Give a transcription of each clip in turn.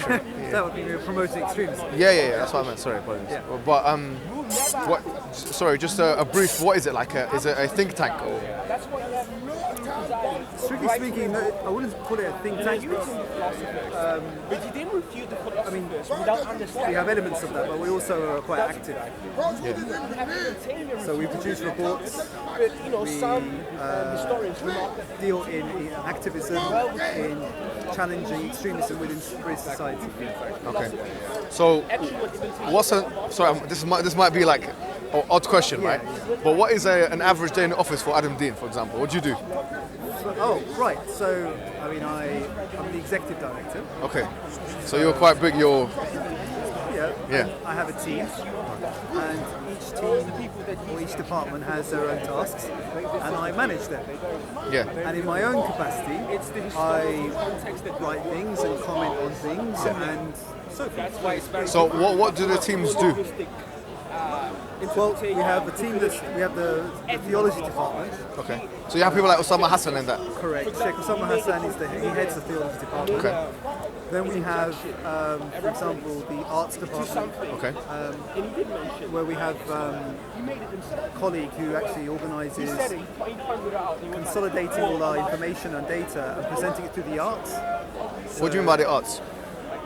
Okay. That would be promoting extremism. Yeah. That's what I meant. Sorry, apologies. Yeah. But what? Sorry, just a brief. What is it like? Is it a think tank? Or? Strictly speaking, I wouldn't call it a think tank. I mean, we have elements of that, but we also are quite active. Yeah. So we produce reports. We deal in activism, in challenging extremism within British society. Okay. So, this might be like an odd question, right? But what is an average day in the office for Adam Deen, for example? What do you do? Oh, right. So, I mean, I'm the executive director. Okay. So you're quite big. Yeah. I have a team, and each team or each department has their own tasks, and I manage them. Yeah. And in my own capacity, I write things and comment on things, and so forth. So what do the teams do? Well, we have the theology department. Okay. So you have people like Osama Hassan in that. Correct. Sheikh Osama Hassan he heads the theology department. Okay. Then we have, for example, the arts department. Okay. Where we have a colleague who actually organises consolidating all our information and data and presenting it through the arts. What do you mean by the arts?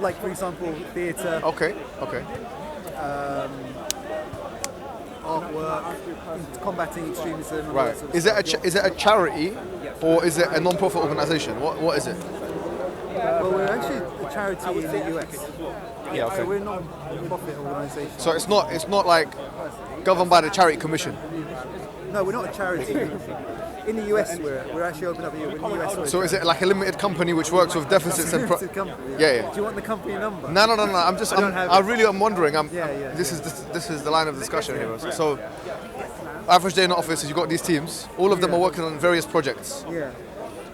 Like, for example, theatre. Okay. Artwork, combating extremism. And Right. all that sort of Is it a charity or is it a non-profit organisation? What is it? Well, we're actually a charity in the US. Yeah. Okay. So we're not a profit organisation. So it's not like governed by the Charity Commission. No, we're not a charity. In the US, we're actually open up here. In the US, So is it like a limited company which works with deficits and? limited company. Yeah. Do you want the company number? No. I really am wondering. Yeah. This is the line of discussion here. So, average day in the office is you've got these teams. All of them are working on various projects. Yeah.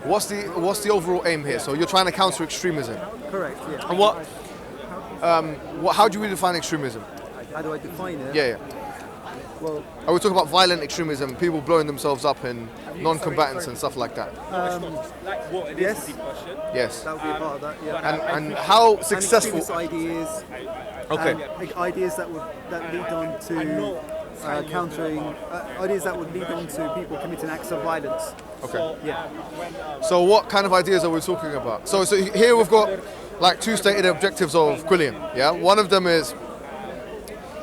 What's the overall aim here? So you're trying to counter extremism. Correct. Yeah. And how do you define extremism? How do I define it? Yeah. Well, Are we talking about violent extremism, people blowing themselves up and non-combatants and stuff like that? yes, Yes. that would be a part of that. Yeah. And how successful? And ideas. Okay. Ideas that lead on to countering. Ideas that would lead on to people committing acts of violence. Okay. Yeah. So what kind of ideas are we talking about? So here we've got like two stated objectives of Qulliam. Yeah. One of them is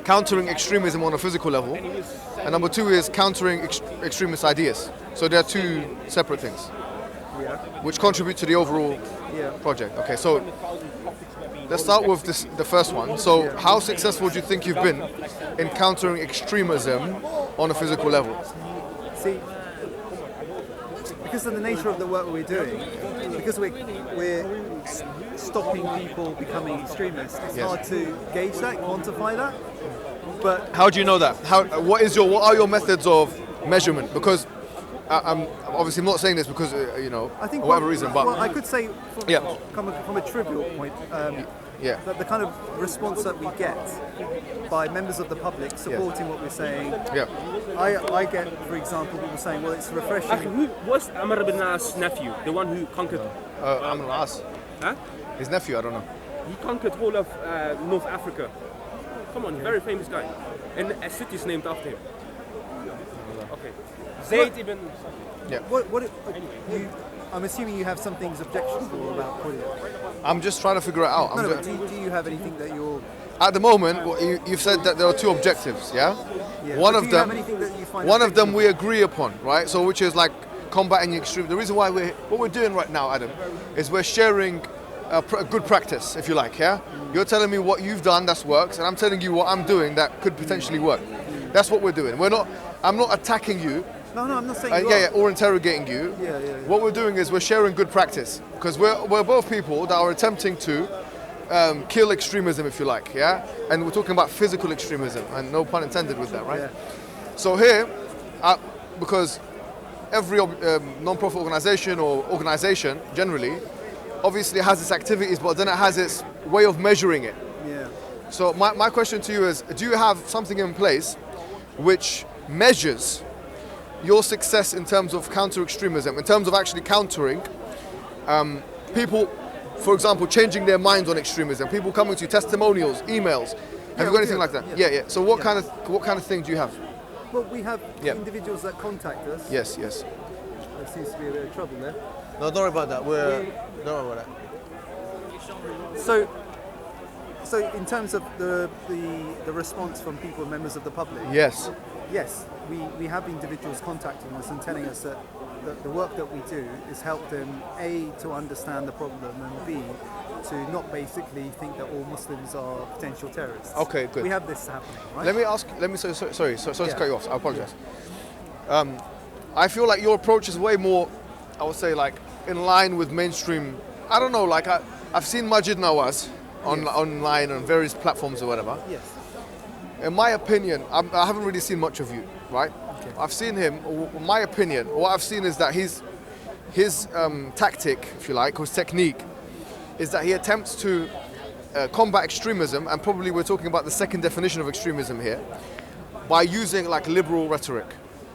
countering extremism on a physical level, and number two is countering extremist ideas. So they're two separate things, which contribute to the overall project. Okay, so let's start with the first one. So how successful do you think you've been in countering extremism on a physical level? See, because of the nature of the work we're doing, because we're stopping people becoming extremists, it's hard to gauge that, quantify that. But how do you know that? What are your methods of measurement? Because I'm obviously not saying this because I think for whatever reason, but I could say from a trivial point, that the kind of response that we get by members of the public supporting what we're saying. Yeah. I get, for example, people saying, "Well, it's refreshing." Actually, who was Amr ibn As' nephew? The one who conquered? Amr ibn As. Huh? His nephew, I don't know. He conquered whole of North Africa. Come on, very famous guy. And a city is named after him. Okay. Zayd ibn... Yeah. I'm assuming you have some things objectionable about Qulliam. I'm just trying to figure it out. Do you have anything that you're... At the moment, you've said that there are two objectives, yeah? One of them we agree upon, right? So which is like combating extreme. The reason why what we're doing right now, Adam, is we're sharing a good practice, if you like, yeah? You're telling me what you've done that works, and I'm telling you what I'm doing that could potentially work. That's what we're doing. I'm not attacking you. No, I'm not saying or interrogating you. Yeah. What we're doing is we're sharing good practice, because we're both people that are attempting to kill extremism, if you like, yeah? And we're talking about physical extremism, and no pun intended with that, right? Yeah. So here, because every non-profit organization or organization generally obviously has its activities, but then it has its way of measuring it. Yeah. So my question to you is, do you have something in place which measures your success in terms of counter-extremism, in terms of actually countering people for example, changing their minds on extremism? People coming to you, testimonials, emails. Have you got anything like that? Yeah. So what kind of thing do you have? Well, we have individuals that contact us. Yes. There seems to be a bit of trouble there. No, don't worry about that. Don't worry about that. So in terms of the response from people, members of the public. Yes, we have individuals contacting us and telling us that the work that we do is help them A, to understand the problem, and B, to not basically think that all Muslims are potential terrorists. Okay, good. We have this happening, right? Sorry to cut you off. I apologize. I feel like your approach is way more, I would say, like in line with mainstream. I don't know, like I've seen Majid Nawaz online on various platforms or whatever. Yes. In my opinion, I haven't really seen much of you, right? Okay. I've seen him. In my opinion, what I've seen is that his tactic, if you like, or his technique, is that he attempts to combat extremism, and probably we're talking about the second definition of extremism here, by using like liberal rhetoric,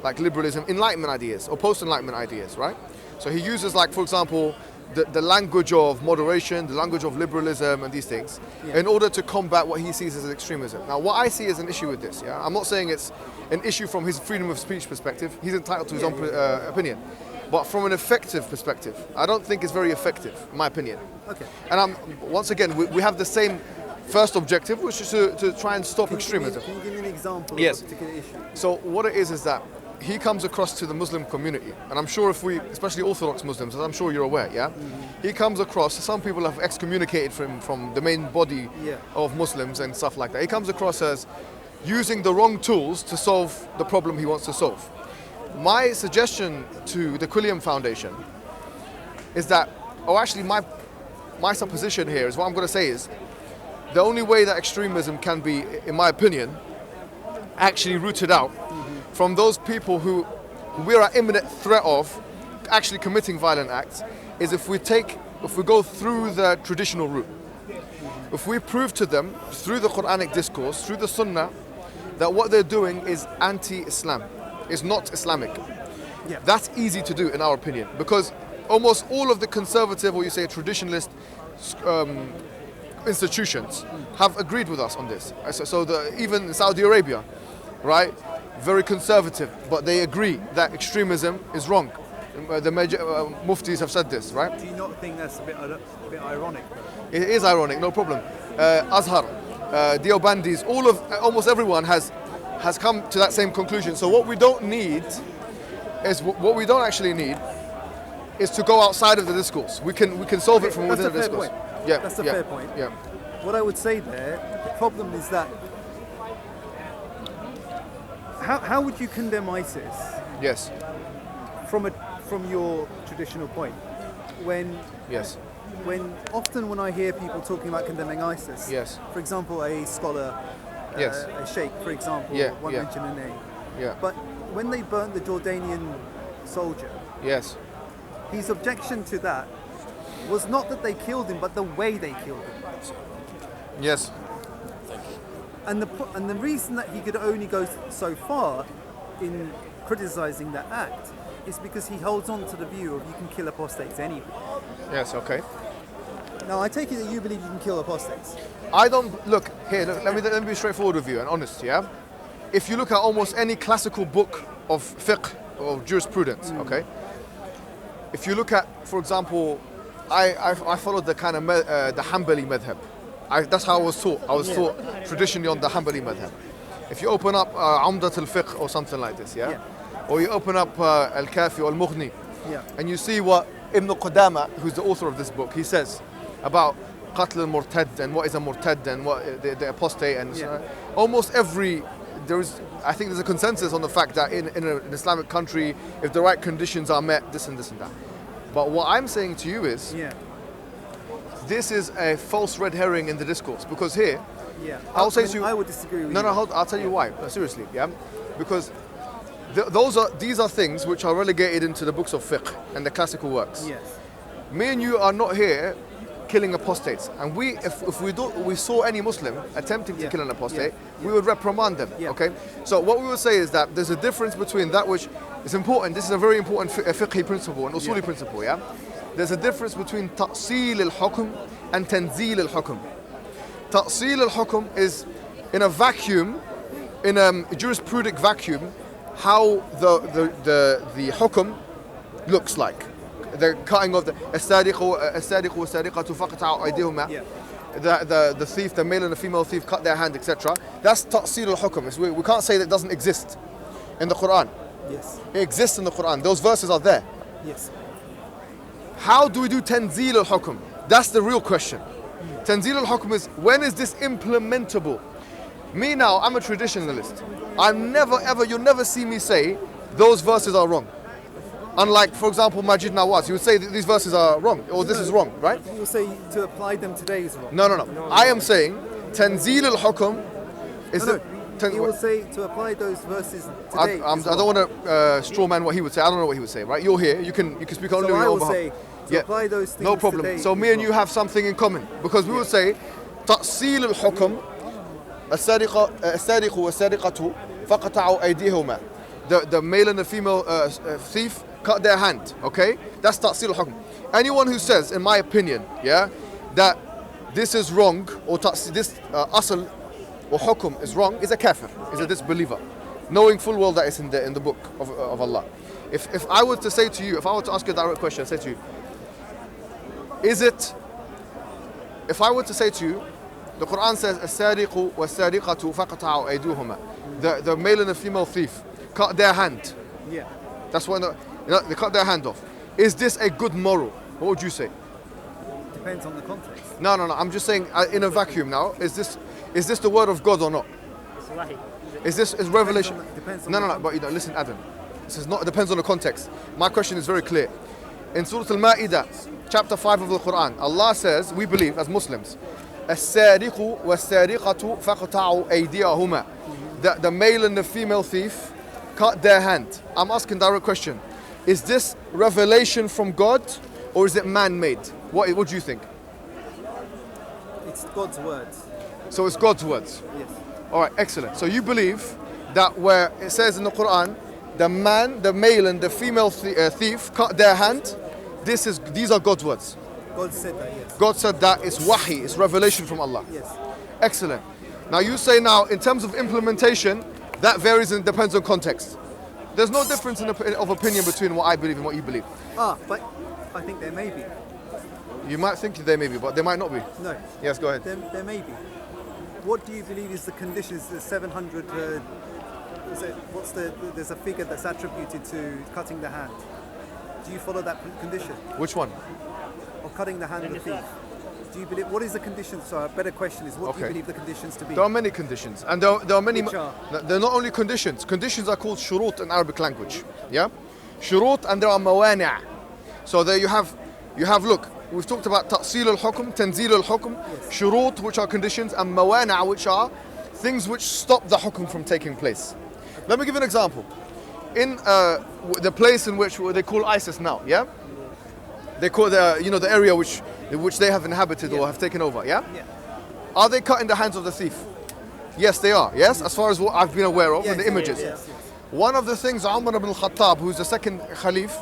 like liberalism, Enlightenment ideas or post-Enlightenment ideas, right? So he uses, like, for example, the language of moderation, the language of liberalism and these things, in order to combat what he sees as extremism. Now, what I see as an issue with this, I'm not saying it's an issue from his freedom of speech perspective. He's entitled to his own opinion. But from an effective perspective, I don't think it's very effective, in my opinion. Okay. And once again, we have the same first objective, which is to try and stop extremism. Can you give me an example of a particular issue? So what it is that he comes across to the Muslim community, and I'm sure especially Orthodox Muslims, as I'm sure you're aware, he comes across, some people have excommunicated from the main body of Muslims and stuff like that. He comes across as using the wrong tools to solve the problem he wants to solve. My suggestion to the Quillium Foundation is that, my supposition here is, what I'm going to say is, the only way that extremism can be, in my opinion, actually rooted out from those people who we are at imminent threat of actually committing violent acts, is if we go through the traditional route. If we prove to them, through the Quranic discourse, through the Sunnah, that what they're doing is anti-Islam, is not Islamic. Yeah. That's easy to do, in our opinion, because almost all of the conservative, or you say traditionalist institutions have agreed with us on this. So even Saudi Arabia, right, very conservative, but they agree that extremism is wrong. The major muftis have said this, right? Do you not think that's a bit ironic? It is ironic, no problem. Azhar, Deobandis, almost everyone has come to that same conclusion. So what we don't actually need is to go outside of the discourse. We can solve it from within the discourse. Yeah, that's a fair point. Yeah. What I would say there, the problem is that how would you condemn ISIS? Yes. From your traditional point, when often when I hear people talking about condemning ISIS, for example, a scholar, a sheikh, for example, won't mention a name, but when they burnt the Jordanian soldier, his objection to that was not that they killed him, but the way they killed him. Yes. And the reason that he could only go so far in criticizing that act is because he holds on to the view of you can kill apostates anyway. Yes, okay. Now, I take it that you believe you can kill apostates. I don't, look, let me be straightforward with you and honest, If you look at almost any classical book of fiqh or jurisprudence, okay? If you look at, for example, I followed the kind of the Hanbali madhab. That's how I was taught. I was taught traditionally on the Hanbali madhab. If you open up Umdat al-Fiqh or something like this, or you open up Al-Kafi or Al-Mughni, and you see what Ibn Qudama, who's the author of this book, he says about Qatl al-Murtad and what is a Murtad and what the apostate, and almost I think there's a consensus on the fact that in an Islamic country, if the right conditions are met, this and that. But what I'm saying to you is, this is a false red herring in the discourse, because here, I'll say to you, I would disagree with you. No, I'll tell you why. Seriously, because these are things which are relegated into the books of fiqh and the classical works. Yes. Me and you are not here killing apostates, and if we saw any Muslim attempting to kill an apostate, we would reprimand them. Okay. So what we would say is that there's a difference between that which is important. This is a very important fiqhi principle, an usuli principle. there's a difference between ta'sil al-hukm and tanzil al-hukm. Ta'sil al-hukm is in a vacuum, in a jurisprudic vacuum, how the hukm looks like. The cutting of the the thief, the male and the female thief cut their hand, etc. That's ta'sil al-hukm. We can't say that it doesn't exist in the Quran. Yes. It exists in the Quran. Those verses are there. Yes. How do we do tanzil al-hukm? That's the real question. Tanzil al-hukm is, when is this implementable? Me now, I'm a traditionalist. I'm never ever, you'll never see me say those verses are wrong. Unlike, for example, Majid Nawaz, you would say that these verses are wrong, or this is wrong, right? You will say to apply them today is wrong. No. I am saying tanzil al-hukm is He will say to apply those verses I today. don't want to straw man what he would say. I don't know what he would say, right? You're here. You can speak only on your behalf. Say to apply those things no problem. today So me and you have something in common, because we would say ta'sil al-hukm السارق والسارقة فقطعوا أيديهما. The male and the female thief cut their hand. Okay, that's ta'sil al-hukm. Anyone who says, in my opinion, that this is wrong, or this asl or hukum is wrong, is a kafir, is a disbeliever, knowing full well that it's in the book of Allah. If I were to say to you, if I were to ask you a direct question, say to you, if I were to say to you, the Quran says السارق والسارقة فقطعوا أيديهما, the male and the female thief cut their hand. Yeah. That's when they cut their hand off. Is this a good moral? What would you say? Depends on the context. No. I'm just saying, in a vacuum now, is this the word of God or not? Is revelation? Depends on No. But listen, Adam. This is not. It depends on the context. My question is very clear. In Surah Al-Ma'idah, chapter 5 of the Quran, Allah says, we believe as Muslims, السارق والسارقة فقطعوا أيديهما. The male and the female thief cut their hand. I'm asking direct question. Is this revelation from God, or is it man-made? What do you think? It's God's words. So it's God's words. Yes. All right, excellent. So you believe that where it says in the Quran, the male and the female thief cut their hand, these are God's words. God said that, yes. God said that it's wahi, it's revelation from Allah. Yes. Excellent. Now you say now, in terms of implementation, that varies and depends on context. There's no difference of opinion between what I believe and what you believe. But I think there may be. You might think there may be, but there might not be. No. Yes, go ahead. There may be. What do you believe is the conditions? The 700. There's a figure that's attributed to cutting the hand. Do you follow that condition? Which one? Of cutting the hand of the thief. Do you believe? What is the condition? So a better question is, what do you Okay. believe the conditions to be? There are many conditions, and there are many. Which are? They're not only conditions. Conditions are called shurut in Arabic language. Yeah, shurut, and there are mawani'. So there you have. Look, we've talked about ta'sil al-hukm, tanzil al-hukm, shurut, which are conditions, and mawani', which are things which stop the hukm from taking place. Let me give you an example. In the place in which they call ISIS now, yeah, they call the area which they have inhabited or have taken over, yeah? Yeah. Are they cutting the hands of the thief? Yes, they are. Yes, as far as what I've been aware of in the images. Yes. One of the things, Umar ibn al-Khattab, who's the second Khalif,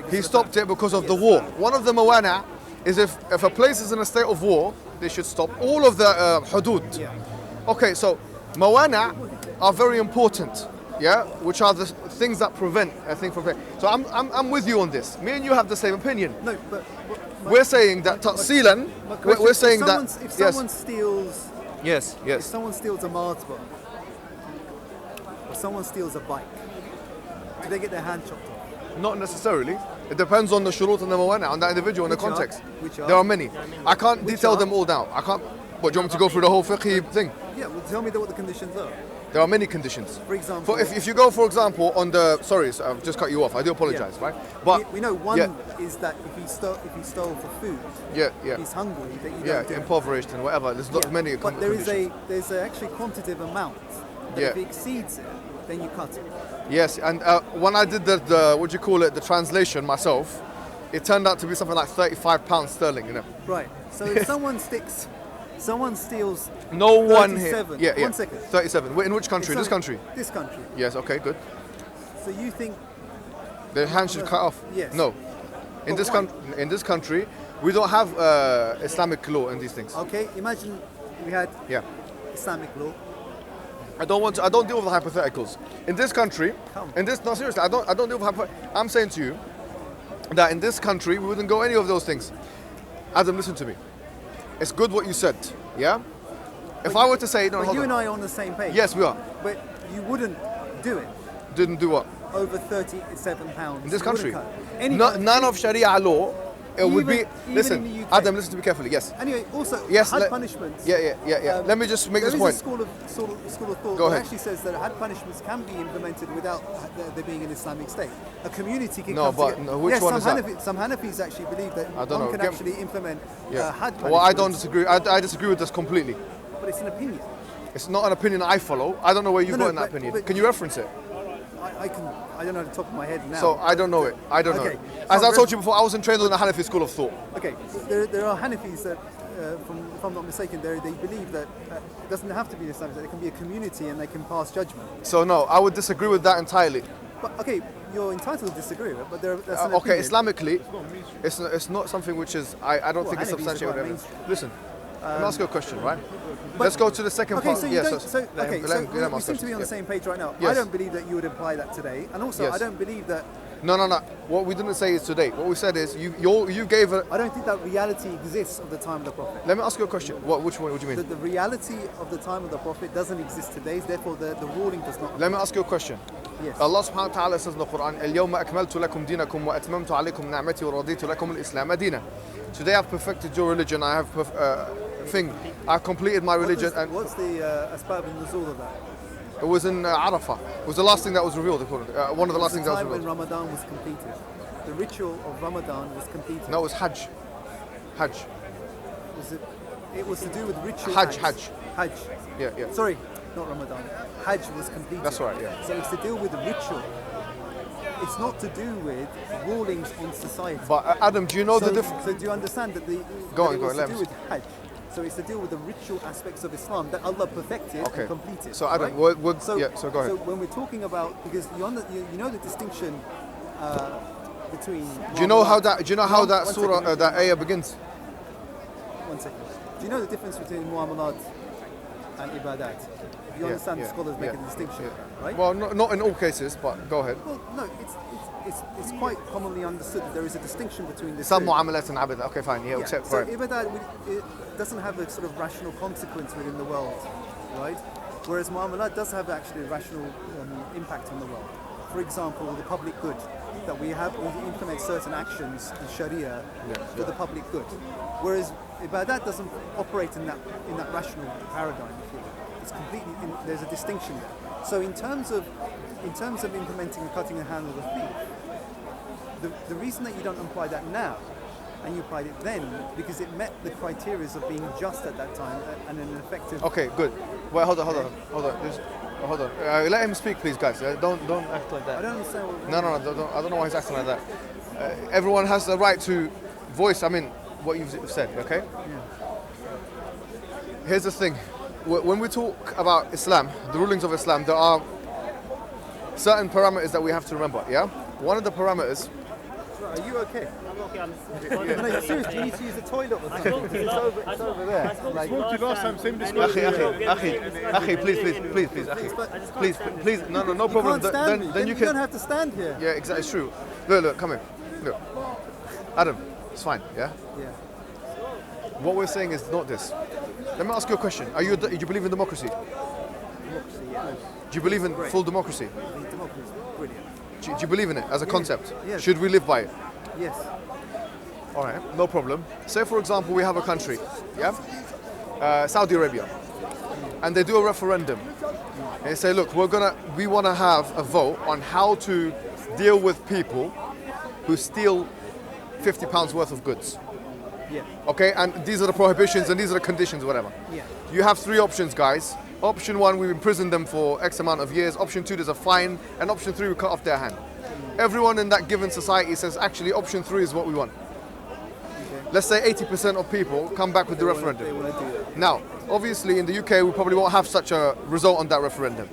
He stopped it because of the war. One of the mawana' is if a place is in a state of war, they should stop all of the hudud. Yeah. Okay, so mawana' are very important, yeah, which are the things that prevent a thing from. So I'm with you on this. Me and you have the same opinion. No, but We're saying that ta'silan, we're saying that if someone steals, yes, if someone steals a matbah, or someone steals a bike, do they get their hand chopped off? not necessarily. It depends on the shurut and the mawana', on that individual and the context. Which are? There are many. I can't Which detail are? them all now. I can't. What, do you want me to go through the whole fiqh thing? Yeah, well, tell me what the conditions are. There are many conditions. For example, If you go, for example, on the I've just cut you off. I do apologize, right? But we know one yeah. is that if he stole for food, yeah, he's hungry, that you yeah, don't do it. impoverished and whatever. There's not Yeah, many. but there's conditions. actually quantitative amount that Yeah. if it exceeds it, then you cut it. Yes, and when I did the what do you call it, the translation myself, it turned out to be something like £35 sterling. You know. Right. So if someone steals No one here. 37. Yeah, yeah. 1 second. 37. In which country? If This someone- country. This country. Yes. Okay. Good. So you think The hand should cut off. Yes. No. In But why? in this country, we don't have Islamic law in these things. Okay, imagine we had Yeah. Islamic law. I don't deal with hypotheticals. In this country, no, seriously, I don't deal with I'm saying to you that in this country we wouldn't go any of those things. Adam, listen to me. It's good what you said, yeah? If I were to say, no, But hold you on. and I are on the same page. Yes, we are. But you wouldn't do it Didn't do what? over £37. In this You country? wouldn't cut. No, none of Sharia law, it would be, Even listen, in the UK. Adam, listen to me carefully, yes. Anyway, also, Yes, had let- punishments. Yeah. Let me just make this There point. is a school of thought Go that ahead. actually says that had punishments can be implemented without there being an Islamic state. A community can No, come but together. no, which yes, one some is that? Some Hanafis actually believe that I don't one know. can Get- actually implement Yeah. had punishments. Well, I don't disagree. I disagree with this completely. But it's an opinion. It's not an opinion I follow. I don't know where you've No, gotten that but- opinion. but- Can you reference it? I don't know the top of my head now. So I don't know it. I don't know. Okay. It. As So I told you before, I wasn't trained in the Hanafi school of thought. Okay, there are Hanafis that, if I'm not mistaken, they believe that it doesn't have to be an Islamic state. It can be a community and they can pass judgment. So no, I would disagree with that entirely. But okay, you're entitled to disagree with it, but that's an Okay, opinion. Islamically, it's not something which is I don't think it's Hanafis is substantiated quite with evidence. Listen, let me ask you a question, right? but- Let's go to the second Okay, part. so you Yes, don't. yes. So Let okay, him- so let him we ask seem to be on the questions. same page right now. I Yes. don't believe that you would apply that today, and also Yes. I don't believe that. No. What we didn't say is today. What we said is you gave a. I don't think that reality exists of the time of the Prophet. Let me ask you a question. Which one? What do you mean? The reality of the time of the Prophet doesn't exist today. Therefore, the ruling does not. Let me ask you a question. Yes. Allah subhanahu wa ta'ala says in the Quran, اليوم أكملت لكم دينكم وأتممت عليكم نعمتي ورضيت لكم الإسلام دينا. Today I've perfected your religion. I have I've completed my religion, and What's the asbab and nuzul of that? it was in Arafah. It was the last thing that was revealed. One of the last The things that was time when revealed. Ramadan was completed. The ritual of Ramadan was completed. No, it was Hajj. Hajj. It was to do with ritual. Hajj, acts. Hajj. Yeah. Sorry, not Ramadan. Hajj was completed. That's right, yeah. So it's to do with the ritual. It's not to do with rulings on society. But Adam, do you know so, the difference? so do you understand that Go that on, it go was on, let to me do with Hajj? So it's to deal with the ritual aspects of Islam that Allah perfected Okay. and completed. So Adam, right? so go ahead. So when we're talking about, because you know the distinction between. Do you know how that One surah, second. that ayah begins? 1 second. Do you know the difference between muamalat and ibadat? You understand the scholars make a distinction, right? Well, not in all cases, but go ahead. Well, no, it's quite commonly understood that there is a distinction between the Some two. mu'amalat and abadat. Okay, fine. Yeah, Yeah, except so for ibadat, it doesn't have a sort of rational consequence within the world, right? Whereas muamalat does have actually a rational impact on the world. For example, the public good, that we implement certain actions in Sharia for the public good. Whereas ibadat doesn't operate in that rational paradigm. If you like. It's completely there's a distinction there. So in terms of implementing and cutting the hand of the thief, the reason that you don't apply that now and you applied it then because it met the criteria of being just at that time and an effective. Okay, good. Well, hold on. Just, hold on. Let him speak, please, guys. Don't act like that. I don't understand what. No. I don't know why he's acting like that. Everyone has the right to voice. I mean, what you've said. Okay. Here's the thing. When we talk about Islam, the rulings of Islam, there are certain parameters that we have to remember. Yeah. One of the parameters. Are you okay? I'm okay. No, seriously, you need to use the toilet or something. It's over there. Like, Akhi, please. No you problem. can't stand me. Then you You can. don't have to stand here. Yeah, exactly. It's true. Look, come here. Look. Adam, it's fine, yeah? Yeah. What we're saying is not this. Let me ask you a question. Do you believe in democracy? Democracy, yeah. Do you believe in full democracy? I think democracy is brilliant. Do you believe in it as a concept? Yes. Should we live by it? Yes. All right, no problem. Say, for example, we have a country, yeah? Saudi Arabia. And they do a referendum. And they say, look, we want to have a vote on how to deal with people who steal £50 worth of goods. Yeah. Okay, and these are the prohibitions and these are the conditions, whatever. Yeah. You have three options, guys. Option one, we imprison them for X amount of years. Option two, there's a fine. And option three, we cut off their hand. Everyone in that given society says, actually, option three is what we want. Okay. Let's say 80% of people come back with the They referendum. want to do that. Now, obviously in the UK, we probably won't have such a result on that referendum.